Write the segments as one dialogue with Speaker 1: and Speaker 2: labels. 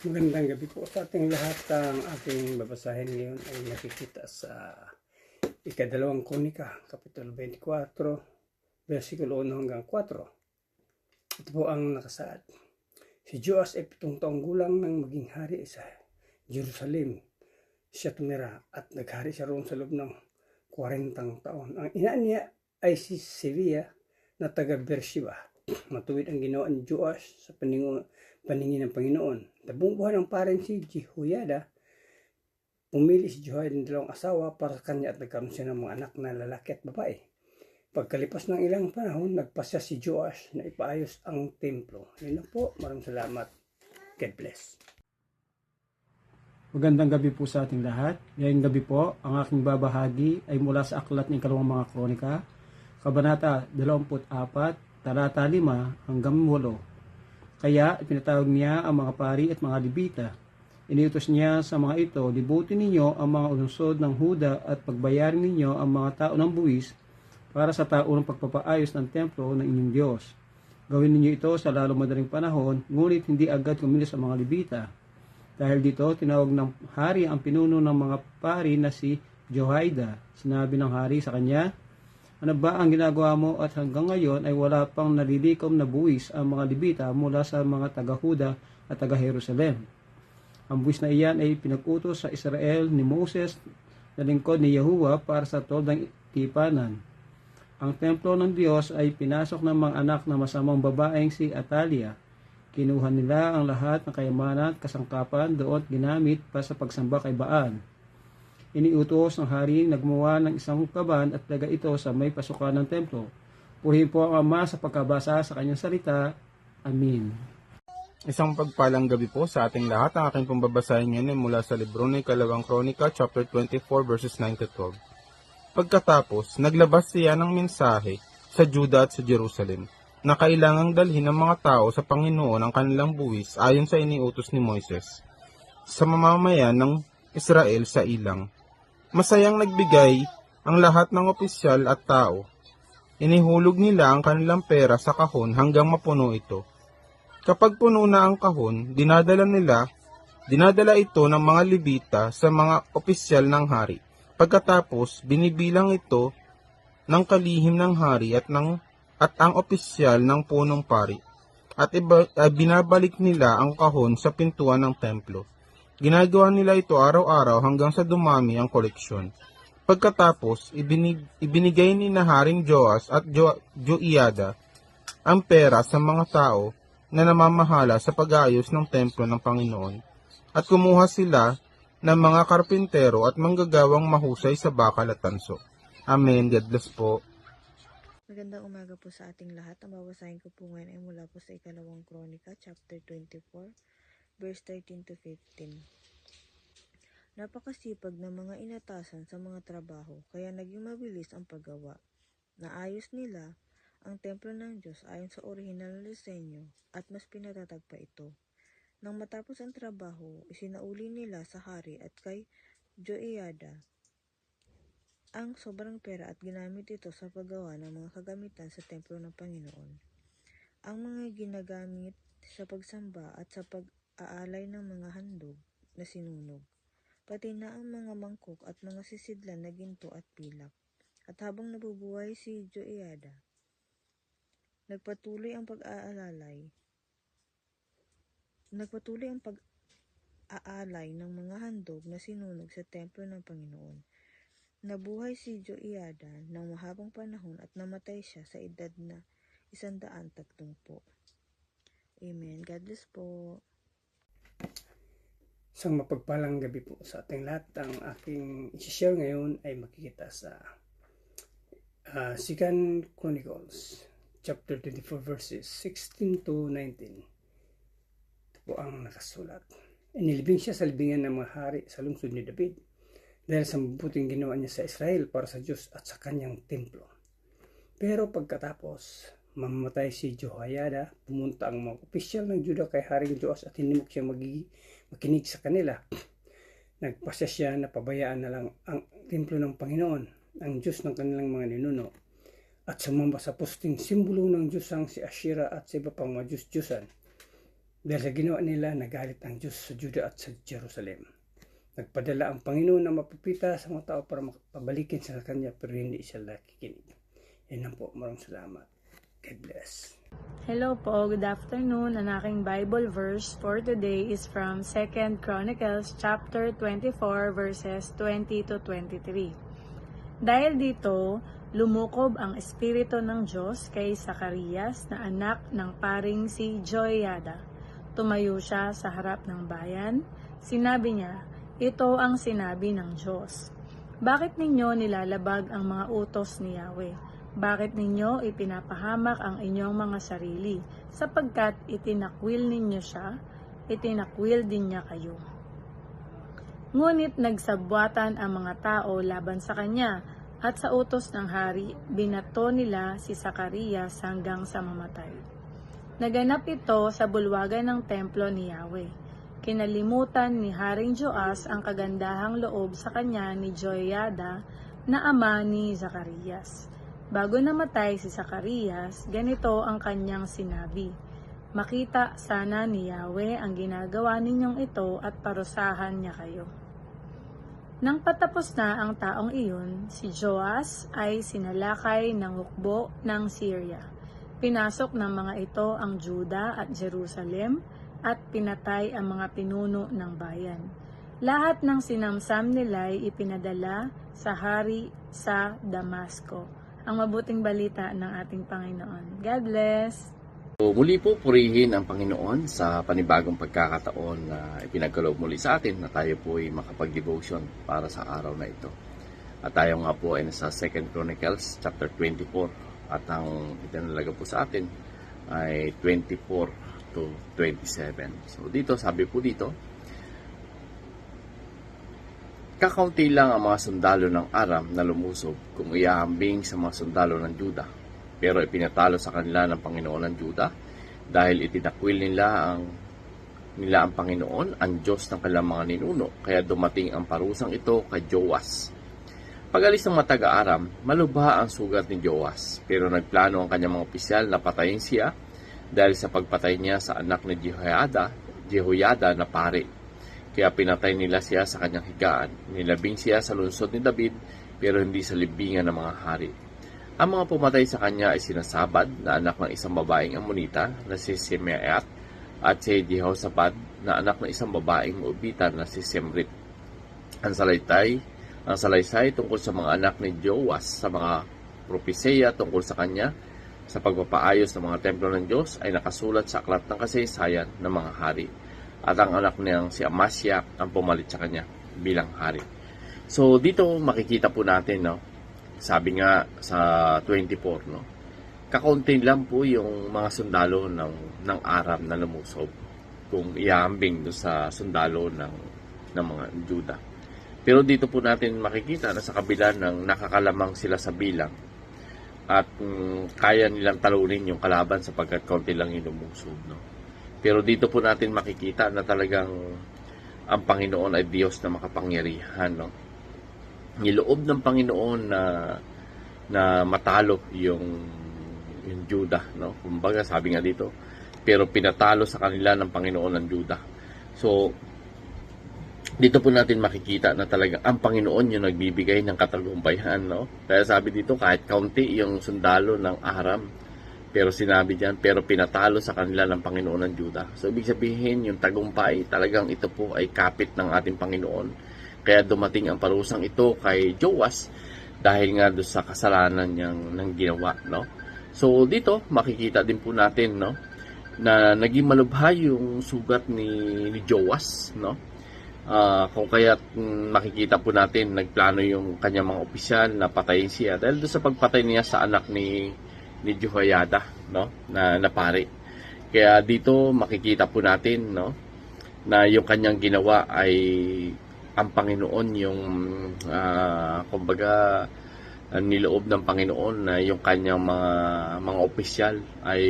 Speaker 1: Magandang gabi po sa ating lahat. Ang ating babasahin ngayon ay nakikita sa ikadalawang Kronika, Kapitulo 24, versikulo 1 hanggang 4. Ito po ang nakasaad. Si Joas ay 7 taong gulang nang maging hari sa Jerusalem. Siya tumira at naghari siya roon sa loob ng 40 taon. Ang ina niya ay si Sevilla na taga Beersheba. Matuwid ang ginawa ni Joas sa paningin ng Panginoon. Tabung buhay ng parang si Jehoiada, pumili si Jehoiada ng 2 asawa para sa kanya at nagkaroon siya ng mga anak na lalaki at babae. Pagkalipas ng ilang panahon, nagpasya si Joas na ipaayos ang templo. Yun na po. Maraming salamat. God bless.
Speaker 2: Magandang gabi po sa ating lahat. Ngayong gabi po, ang aking babahagi ay mula sa aklat ng Ikalawang mga Kronika, Kabanata 24, talata 5 hanggang 8. Kaya pinatawag niya ang mga pari at mga Levita. Iniutos niya sa mga ito, libutin ninyo ang mga lungsod ng Huda at pagbayarin ninyo ang mga tao ng buwis para sa taon ng pagpapaayos ng templo ng inyong Diyos. Gawin ninyo ito sa lalong madaling panahon, ngunit hindi agad kumilos ang mga Levita. Dahil dito, tinawag ng hari ang pinuno ng mga pari na si Jehoiada. Sinabi ng hari sa kanya, ano ba ang ginagawa mo at hanggang ngayon ay wala pang nalilikom na buwis ang mga Levita mula sa mga taga-Huda at taga-Jerusalem. Ang buwis na iyan ay pinag-utos sa Israel ni Moses na lingkod ni Yahuwah para sa toldang tipanan. Ang templo ng Diyos ay pinasok ng mga anak na masamang babaeng si Atalia. Kinuha nila ang lahat ng kayamanan at kasangkapan doon ginamit pa sa pagsamba kay Baal. Iniutos ng hari na gumawa ng isang kaban at laga ito sa may pasukan ng templo. Purihin po ang Ama sa pagkabasa sa kanyang salita. Amin.
Speaker 3: Isang pagpalang gabi po sa ating lahat. Ang aking pambabasahin ngayon ay mula sa libro ng Ikalawang Kronika, chapter 24, verses 9 to 12. Pagkatapos, naglabas siya ng mensahe sa Juda at sa Jerusalem na kailangang dalhin ng mga tao sa Panginoon ang kanilang buwis ayon sa iniutos ni Moises sa mamamayan ng Israel sa ilang. Masayang nagbigay ang lahat ng opisyal at tao. Inihulog nila ang kanilang pera sa kahon hanggang mapuno ito. Kapag puno na ang kahon, dinadala ito ng mga Levita sa mga opisyal ng hari. Pagkatapos, binibilang ito ng kalihim ng hari at ang opisyal ng punong pari. At binabalik nila ang kahon sa pintuan ng templo. Ginagawa nila ito araw-araw hanggang sa dumami ang koleksyon. Pagkatapos, ibinigay ni na Haring Joas at Jehoiada ang pera sa mga tao na namamahala sa pag-aayos ng templo ng Panginoon. At kumuha sila ng mga karpintero at manggagawang mahusay sa bakal at tanso. Amen. God bless po.
Speaker 4: Magandang umaga po sa ating lahat. Ang babasahin ko po ngayon ay mula po sa Ikalawang Kronika, chapter 24, verse 13 to 15. Napakasipag ng mga inatasan sa mga trabaho, kaya naging mabilis ang paggawa. Naayos nila ang templo ng Diyos ayon sa orihinal na disenyo at mas pinatatag pa ito. Nang matapos ang trabaho, isinauli nila sa hari at kay Jehoiada ang sobrang pera at ginamit ito sa paggawa ng mga kagamitan sa templo ng Panginoon. Ang mga ginagamit sa pagsamba at sa pag-aalay ng mga handog na sinunog, pati na ang mga mangkok at mga sisidlan na ginto at pilak. At habang nabubuhay si Jehoiada, nagpatuloy ang pag-aalay ng mga handog na sinunog sa templo ng Panginoon. Nabuhay si Jehoiada ng mahabang panahon at namatay siya sa edad na 130. Amen. God bless po.
Speaker 1: Isang mapagpalang gabi po sa ating lahat. Ang aking i-share ngayon ay makikita sa 2 Chronicles, chapter 24, verses 16 to 19. Ito po ang nakasulat. Inilibing siya sa libingan ng mga hari sa lungsod ni David dahil sa mabuting ginawa niya sa Israel para sa Diyos at sa kanyang templo. Pero pagkatapos, mamamatay si Jehoiada, pumunta ang mga opisyal ng Juda kay Haring Joas at hinimok siya makinig sa kanila. Nagpasya siya na pabayaan na lang ang templo ng Panginoon, ang Diyos ng kanilang mga ninuno, at sumamba sa posting simbolo ng Diyosang si Ashera at sa iba pang mga Diyos-Diyosan. Dahil sa ginawa nila, nagalit ang Diyos sa Juda at sa Jerusalem. Nagpadala ang Panginoon na mapipita sa mga tao para pabalikin sa Kanya, pero hindi sila nakikinig. Yan lang po. Maraming salamat. God bless.
Speaker 5: Hello po, good afternoon. Ang aking Bible verse for today is from 2 Chronicles chapter 24 verses 20 to 23. Dahil dito, lumukob ang Espiritu ng Diyos kay Zacarias na anak ng paring si Joiada. Tumayo siya sa harap ng bayan. Sinabi niya, ito ang sinabi ng Diyos. Bakit ninyo nilalabag ang mga utos ni Yahweh? Bakit ninyo ipinapahamak ang inyong mga sarili? Sapagkat itinakwil ninyo siya, itinakwil din niya kayo. Ngunit nagsabwatan ang mga tao laban sa kanya, at sa utos ng hari, binato nila si Zacarias hanggang sa mamatay. Naganap ito sa bulwagan ng templo ni Yahweh. Kinalimutan ni Haring Joas ang kagandahang loob sa kanya ni Joiada na ama ni Zacarias. Bago namatay si Zacarias, ganito ang kanyang sinabi, makita sana ni Yahweh ang ginagawa ninyong ito at parusahan niya kayo. Nang patapos na ang taong iyon, si Joas ay sinalakay ng hukbo ng Syria. Pinasok ng mga ito ang Juda at Jerusalem at pinatay ang mga pinuno ng bayan. Lahat ng sinamsam nila ay ipinadala sa hari sa Damasco. Ang mabuting balita ng ating Panginoon. God bless!
Speaker 6: So, muli po purihin ang Panginoon sa panibagong pagkakataon na ipinagkaloob muli sa atin na tayo po ay makapag-devotion para sa araw na ito. At tayo nga po ay nasa 2 Chronicles chapter 24 at ang itinalaga po sa atin ay 24 to 27. So dito, sabi po dito, kakaunti lang ang mga sundalo ng Aram na lumusob kung iahambing sa mga sundalo ng Juda. Pero ipinatalo sa kanila ng Panginoon ng Juda dahil itinakwil nila ang Panginoon, ang Diyos ng kanilang mga ninuno. Kaya dumating ang parusang ito kay Joas. Pag-alis ng mga taga-Aram, malubha ang sugat ni Joas. Pero nagplano ang kanyang mga opisyal na patayin siya dahil sa pagpatay niya sa anak ni Jehoiada na pari. Kaya pinatay nila siya sa kanyang higaan. Nilabing siya sa lungsod ni David pero hindi sa libingan ng mga hari. Ang mga pumatay sa kanya ay sinasabad na anak ng isang babaeng Amonita na si Simeat at si Jehoshaphat na anak ng isang babaeng Moabita na si Semrit. Ang salaysay tungkol sa mga anak ni Joas sa mga propesya tungkol sa kanya sa pagpapaayos ng mga templo ng Diyos ay nakasulat sa aklat ng kasaysayan ng mga hari. At ang anak niyang si Amasya ang pumalit sa kanya bilang hari. So dito makikita po natin, no, sabi nga sa 24, no, kakaunti lang po yung mga sundalo ng Aram na lumusob kung iambing do sa sundalo ng mga Juda. Pero dito po natin makikita na sa kabila ng nakakalamang sila sa bilang at kaya nilang talunin yung kalaban sapagkat kaunti lang yung lumusob, no. Pero dito po natin makikita na talagang ang Panginoon ay Diyos na makapangyarihan, no. Niloob ng Panginoon na matalo yung Juda, no. Kumbaga sabi nga dito, pero pinatalo sa kanila ng Panginoon ng Juda. So dito po natin makikita na talaga ang Panginoon yung nagbibigay ng katagumpayan, no? Kaya sabi dito, kahit kaunti yung sundalo ng Aram, pero sinabi diyan, pero pinatalo sa kanila ng Panginoon ng Juda. So ibig sabihin, yung tagumpay, talagang ito po ay kapit ng ating Panginoon. Kaya dumating ang parusang ito kay Joas dahil nga doon sa kasalanan niyang ginawa, no? So dito makikita din po natin, no, na naging malubha yung sugat ni Joas, no? Kung kaya makikita po natin nagplano yung kanyang mga opisyal na patayin siya dahil doon sa pagpatay niya sa anak ni Jehoiada, no, na pari. Kaya dito makikita po natin, no, na yung kanyang ginawa ay ang Panginoon yung kumbaga niloob ng Panginoon na yung kanyang mga opisyal ay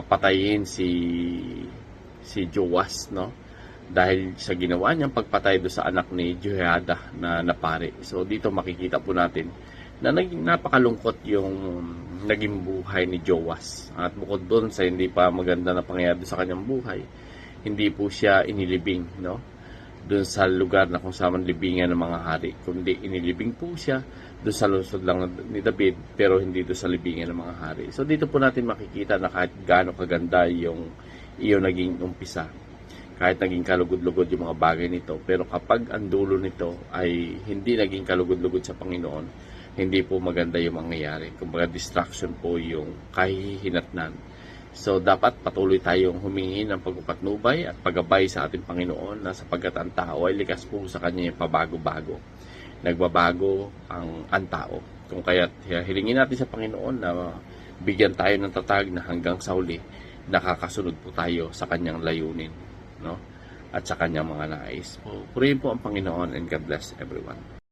Speaker 6: patayin si Joas, no, dahil sa ginawa niyang pagpatay do sa anak ni Jehoiada na pari. So dito makikita po natin na napakalungkot yung naging buhay ni Joas. At bukod doon sa hindi pa maganda na pangyayari sa kanyang buhay, hindi po siya inilibing, no? Doon sa lugar na kung saan libingan ng mga hari, kundi inilibing po siya doon sa lungsod lang ni David, pero hindi doon sa libingan ng mga hari. So dito po natin makikita na kahit gaano kaganda yung naging umpisa, kahit naging kalugod-lugod yung mga bagay nito, pero kapag ang dulo nito ay hindi naging kalugod-lugod sa Panginoon, hindi po maganda yung mangyayari. Kumbaga distraction po yung kahihinatnan. So dapat patuloy tayong humingi ng pagpapatnubay at paggabay sa ating Panginoon, na sapagkat ang tao ay likas po sa Kanya yung pabago-bago. Nagbabago ang tao. Kung kaya hilingin natin sa Panginoon na bigyan tayo ng tatag na hanggang sa huli nakakasunod po tayo sa Kanyang layunin, no? At sa Kanyang mga nais. Purihin po ang Panginoon, and God bless everyone.